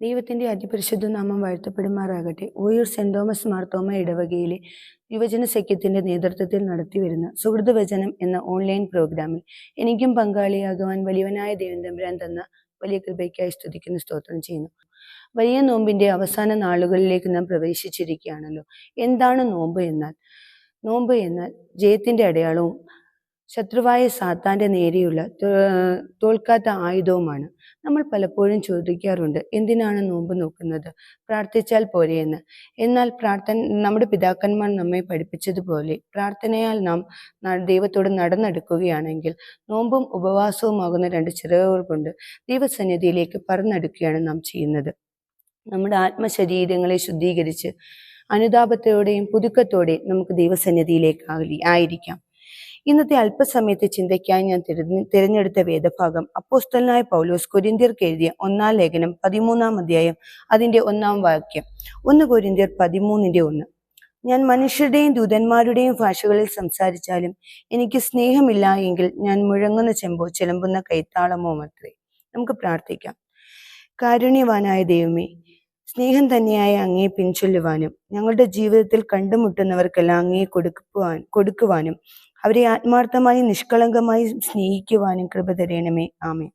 ദൈവത്തിന്റെ അതിപരിശുദ്ധ നാമം വാഴ്ത്തപ്പെടുമാറാകട്ടെ. ഓയൂർ സെന്റ് തോമസ് മാർത്തോമ ഇടവകയിലെ യുവജന സഖ്യത്തിന്റെ നേതൃത്വത്തിൽ നടത്തിവരുന്ന സുഹൃദവചനം എന്ന ഓൺലൈൻ പ്രോഗ്രാമിൽ എനിക്കും പങ്കാളിയാകുവാൻ വലിയവനായ ദൈവം തമ്പുരാൻ തന്ന വലിയ കൃപയ്ക്കായി സ്തുതിക്കുന്ന സ്തോത്രം ചെയ്യുന്നു. വലിയ നോമ്പിന്റെ അവസാന നാളുകളിലേക്ക് നാം പ്രവേശിച്ചിരിക്കുകയാണല്ലോ. എന്താണ് നോമ്പ് എന്നാൽ? നോമ്പ് എന്നാൽ ജയത്തിന്റെ അടയാളവും ശത്രുവായ സാത്താന്റെ നേരെയുള്ള തോൽക്കാത്ത ആയുധവുമാണ്. നമ്മൾ പലപ്പോഴും ചോദിക്കാറുണ്ട്, എന്തിനാണ് നോമ്പ് നോക്കുന്നത്? പ്രാർത്ഥിച്ചാൽ പോരെയെന്ന്. എന്നാൽ നമ്മുടെ പിതാക്കന്മാർ നമ്മെ പഠിപ്പിച്ചതുപോലെ പ്രാർത്ഥനയാൽ നാം ദൈവത്തോട് നടന്നെടുക്കുകയാണെങ്കിൽ നോമ്പും ഉപവാസവുമാകുന്ന രണ്ട് ചിറകുകൾ കൊണ്ട് ദൈവസന്നിധിയിലേക്ക് പറന്നെടുക്കുകയാണ് നാം ചെയ്യുന്നത്. നമ്മുടെ ആത്മശരീരങ്ങളെ ശുദ്ധീകരിച്ച് അനുതാപത്തോടെയും പുതുക്കത്തോടെയും നമുക്ക് ദൈവസന്നിധിയിലേക്ക് ആയിരിക്കാം. ഇന്നത്തെ അല്പസമയത്തെ ചിന്തയ്ക്കായി ഞാൻ തിരഞ്ഞെടുത്ത വേദഭാഗം അപ്പോസ്തലനായ പൗലോസ് കൊരിന്ത്യർക്ക് എഴുതിയ 1 ലേഖനം 13 അധ്യായം അതിന്റെ 1 വാക്യം. 1 കൊരിന്ത്യർ 13:1. ഞാൻ മനുഷ്യരുടെയും ദൂതന്മാരുടെയും ഭാഷകളിൽ സംസാരിച്ചാലും എനിക്ക് സ്നേഹമില്ല എങ്കിൽ ഞാൻ മുഴങ്ങുന്ന ചെമ്പോ ചിലമ്പുന്ന കൈത്താളമോ മാത്രമേ. നമുക്ക് പ്രാർത്ഥിക്കാം. കാരുണ്യവാനായ ദൈവമേ, സ്നേഹം തന്നെയായ അങ്ങയെ പിൻചൊല്ലുവാനും ഞങ്ങളുടെ ജീവിതത്തിൽ കണ്ടുമുട്ടുന്നവർക്കെല്ലാം അങ്ങയെ കൊടുക്കുവാനും അവരെ ആത്മാർത്ഥമായി നിഷ്കളങ്കമായി സ്നേഹിക്കുവാനും കൃപ തരണമേ. ആമേൻ.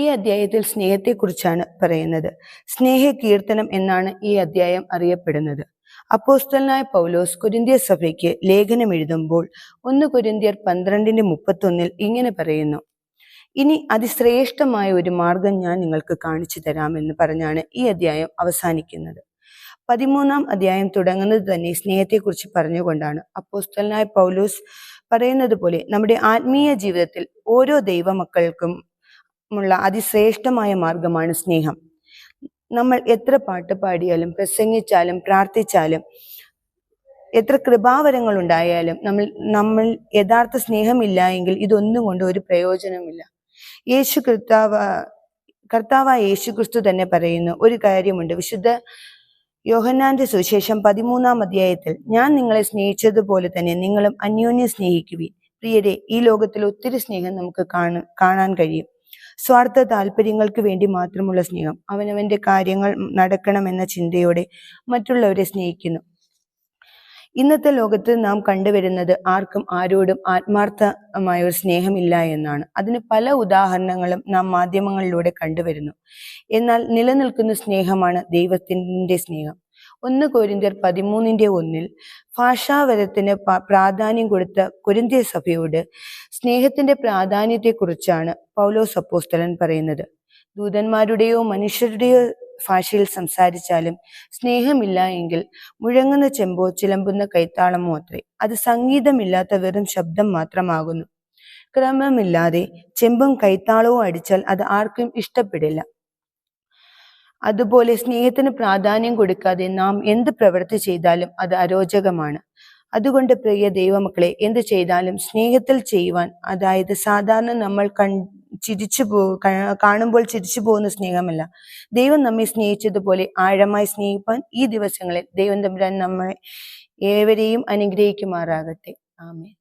ഈ അധ്യായത്തിൽ സ്നേഹത്തെക്കുറിച്ചാണ് പറയുന്നത്. സ്നേഹ കീർത്തനം എന്നാണ് ഈ അധ്യായം അറിയപ്പെടുന്നത്. അപ്പോസ്തലനായ പൗലോസ് കൊരിന്ത്യ സഭയ്ക്ക് ലേഖനം എഴുതുമ്പോൾ 1 കൊരിന്ത്യർ 12:31 ഇങ്ങനെ പറയുന്നു: ഇനി അതിശ്രേഷ്ഠമായ ഒരു മാർഗം ഞാൻ നിങ്ങൾക്ക് കാണിച്ചു തരാമെന്ന് പറഞ്ഞാണ് ഈ അധ്യായം അവസാനിക്കുന്നത്. 13 അധ്യായം തുടങ്ങുന്നത് തന്നെ സ്നേഹത്തെക്കുറിച്ച് പറഞ്ഞുകൊണ്ടാണ്. അപ്പോസ്തലനായ പൗലോസ് പറയുന്നത് പോലെ നമ്മുടെ ആത്മീയ ജീവിതത്തിൽ ഓരോ ദൈവമക്കൾക്കും ഉള്ള അതിശ്രേഷ്ഠമായ മാർഗമാണ് സ്നേഹം. നമ്മൾ എത്ര പാട്ട് പാടിയാലും പ്രസംഗിച്ചാലും പ്രാർത്ഥിച്ചാലും എത്ര കൃപാവരങ്ങൾ ഉണ്ടായാലും നമ്മൾ യഥാർത്ഥ സ്നേഹമില്ല എങ്കിൽ ഇതൊന്നും കൊണ്ട് ഒരു പ്രയോജനമില്ല. കർത്താവായ യേശു ക്രിസ്തു തന്നെ പറയുന്ന ഒരു കാര്യമുണ്ട്. വിശുദ്ധ യോഹന്നാന്റെ സുവിശേഷം 13 അധ്യായത്തിൽ, ഞാൻ നിങ്ങളെ സ്നേഹിച്ചതുപോലെ തന്നെ നിങ്ങളും അന്യോന്യം സ്നേഹിക്കുവിൻ. പ്രിയരെ, ഈ ലോകത്തിൽ ഒത്തിരി സ്നേഹം നമുക്ക് കാണാൻ കഴിയും. സ്വാർത്ഥ താല്പര്യങ്ങൾക്ക് വേണ്ടി മാത്രമുള്ള സ്നേഹം. അവനവന്റെ കാര്യങ്ങൾ നടക്കണമെന്ന ചിന്തയോടെ മറ്റുള്ളവരെ സ്നേഹിക്കുന്നു. ഇന്നത്തെ ലോകത്ത് നാം കണ്ടുവരുന്നത് ആർക്കും ആരോടും ആത്മാർത്ഥമായ ഒരു സ്നേഹമില്ല എന്നാണ്. അതിന് പല ഉദാഹരണങ്ങളും നാം മാധ്യമങ്ങളിലൂടെ കണ്ടുവരുന്നു. എന്നാൽ നിലനിൽക്കുന്ന സ്നേഹമാണ് ദൈവത്തിന്റെ സ്നേഹം. 1 കൊരിന്ത്യർ 13:1 ഭാഷാവരത്തിന് പ്രാധാന്യം കൊടുത്ത കൊരിന്ത്യ സഭയോട് സ്നേഹത്തിന്റെ പ്രാധാന്യത്തെക്കുറിച്ചാണ് പൗലോസ് അപ്പോസ്തലൻ പറയുന്നത്. ദൂതന്മാരുടെയോ മനുഷ്യരുടെയോ ഭാഷയിൽ സംസാരിച്ചാലും സ്നേഹമില്ല എങ്കിൽ മുഴങ്ങുന്ന ചെമ്പോ ചിലമ്പുന്ന കൈത്താളമോ അത്രേ. അത് സംഗീതമില്ലാത്ത വെറും ശബ്ദം മാത്രമാകുന്നു. ക്രമമില്ലാതെ ചെമ്പും കൈത്താളവും അടിച്ചാൽ അത് ആർക്കും ഇഷ്ടപ്പെടില്ല. അതുപോലെ സ്നേഹത്തിന് പ്രാധാന്യം കൊടുക്കാതെ നാം എന്ത് പ്രവൃത്തി ചെയ്താലും അത് അരോചകമാണ്. അതുകൊണ്ട് പ്രിയ ദൈവമക്കളെ, എന്ത് ചെയ്താലും സ്നേഹത്തിൽ ചെയ്യുവാൻ, അതായത് സാധാരണ നമ്മൾ കാണുമ്പോൾ ചിരിച്ചു പോകുന്ന സ്നേഹമല്ല, ദൈവം നമ്മെ സ്നേഹിച്ചതുപോലെ ആഴമായി സ്നേഹിപ്പാൻ ഈ ദിവസങ്ങളിൽ ദൈവം തമ്പുരാൻ നമ്മെ ഏവരെയും അനുഗ്രഹിക്കുമാറാകട്ടെ. ആമേൻ.